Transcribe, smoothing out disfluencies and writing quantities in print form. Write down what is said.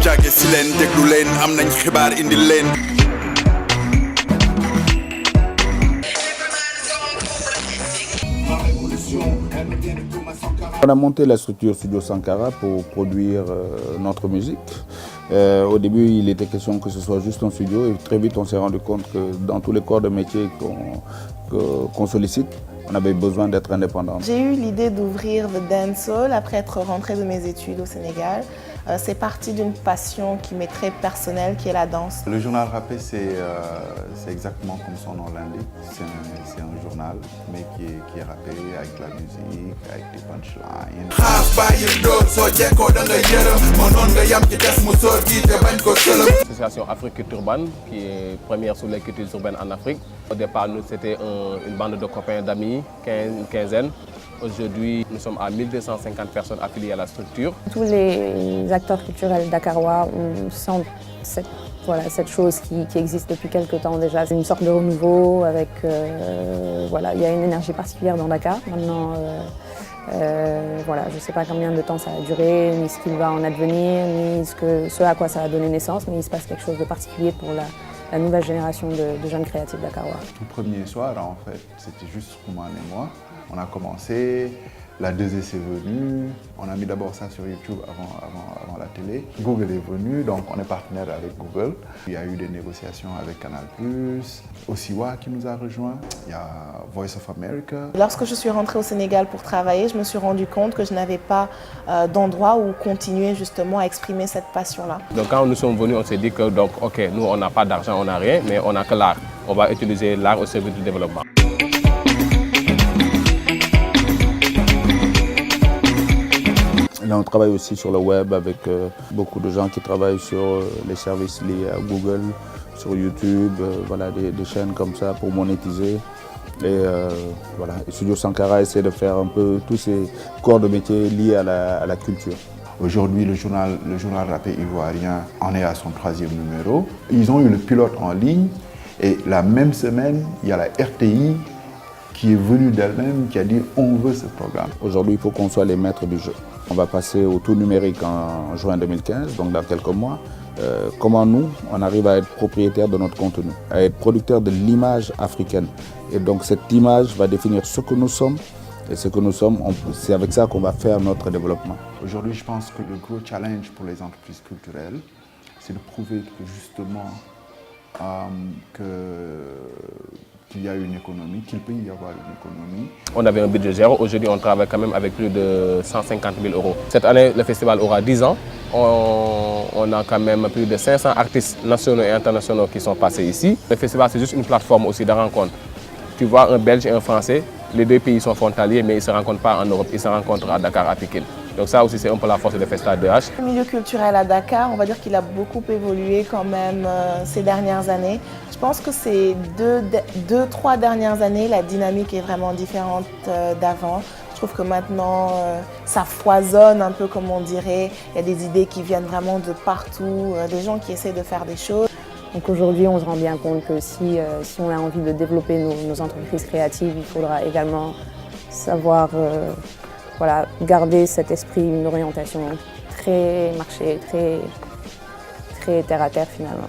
jage si leen déglu leen am nañ xibaar indi leen. On a monté la structure Studio Sankara pour produire notre musique. Au début, il était question que ce soit juste un studio et très vite on s'est rendu compte que dans tous les corps de métier qu'on sollicite, on avait besoin d'être indépendant. J'ai eu l'idée d'ouvrir The Dancehall après être rentrée de mes études au Sénégal. C'est parti d'une passion qui m'est très personnelle, qui est la danse. Le journal rappé, c'est exactement comme son nom l'indique. C'est un journal, mais qui est rappé avec la musique, avec des punchlines. L'association Afrique Culture Urbaine, qui est première sur les cultures urbaines en Afrique. Au départ, nous, c'était une bande de copains, d'amis, une quinzaine. Aujourd'hui, nous sommes à 1250 personnes affiliées à la structure. Tous les acteurs culturels dakarois sentent cette chose qui existe depuis quelques temps déjà. C'est une sorte de renouveau avec, il y a une énergie particulière dans Dakar. Maintenant, je ne sais pas combien de temps ça va durer, ni ce qu'il va en advenir, ni ce à quoi ça va donner naissance, mais il se passe quelque chose de particulier pour la nouvelle génération de jeunes créatifs dakarois. Tout premier soir, en fait, c'était juste Rouman et moi. On a commencé, la 2S est venue, on a mis d'abord ça sur YouTube avant la télé. Google est venu, donc on est partenaire avec Google. Il y a eu des négociations avec Canal+, Osiwa qui nous a rejoints, il y a Voice of America. Lorsque je suis rentrée au Sénégal pour travailler, je me suis rendu compte que je n'avais pas d'endroit où continuer justement à exprimer cette passion-là. Donc quand nous sommes venus, on s'est dit que nous on n'a pas d'argent, on n'a rien, mais on n'a que l'art. On va utiliser l'art au service du développement. Là, on travaille aussi sur le web avec beaucoup de gens qui travaillent sur les services liés à Google, sur YouTube, des chaînes comme ça pour monétiser. Et Studio Sankara essaie de faire un peu tous ces corps de métier liés à la culture. Aujourd'hui, le journal rappé ivoirien en est à son 3e numéro. Ils ont eu le pilote en ligne et la même semaine, il y a la RTI qui est venue d'elle-même, qui a dit on veut ce programme. Aujourd'hui, il faut qu'on soit les maîtres du jeu. On va passer au tout numérique en juin 2015, donc dans quelques mois. Comment nous, on arrive à être propriétaire de notre contenu, à être producteur de l'image africaine. Et donc cette image va définir ce que nous sommes. Et ce que nous sommes, c'est avec ça qu'on va faire notre développement. Aujourd'hui, je pense que le gros challenge pour les entreprises culturelles, c'est de prouver que justement, qu'il y a une économie, qu'il peut y avoir une économie. On avait un budget zéro. Aujourd'hui, on travaille quand même avec plus de 150 000 €. Cette année, le festival aura 10 ans. On a quand même plus de 500 artistes nationaux et internationaux qui sont passés ici. Le festival, c'est juste une plateforme aussi de rencontre. Tu vois un Belge et un Français, les deux pays sont frontaliers, mais ils ne se rencontrent pas en Europe, ils se rencontrent à Dakar, à Pikine. Donc ça aussi, c'est un peu la force de Festa 2H. Le milieu culturel à Dakar, on va dire qu'il a beaucoup évolué quand même ces dernières années. Je pense que ces trois dernières années, la dynamique est vraiment différente d'avant. Je trouve que maintenant, ça foisonne un peu comme on dirait. Il y a des idées qui viennent vraiment de partout, des gens qui essaient de faire des choses. Donc aujourd'hui, on se rend bien compte que si on a envie de développer nos entreprises créatives, il faudra également savoir garder cet esprit, une orientation très marché, très terre à terre finalement.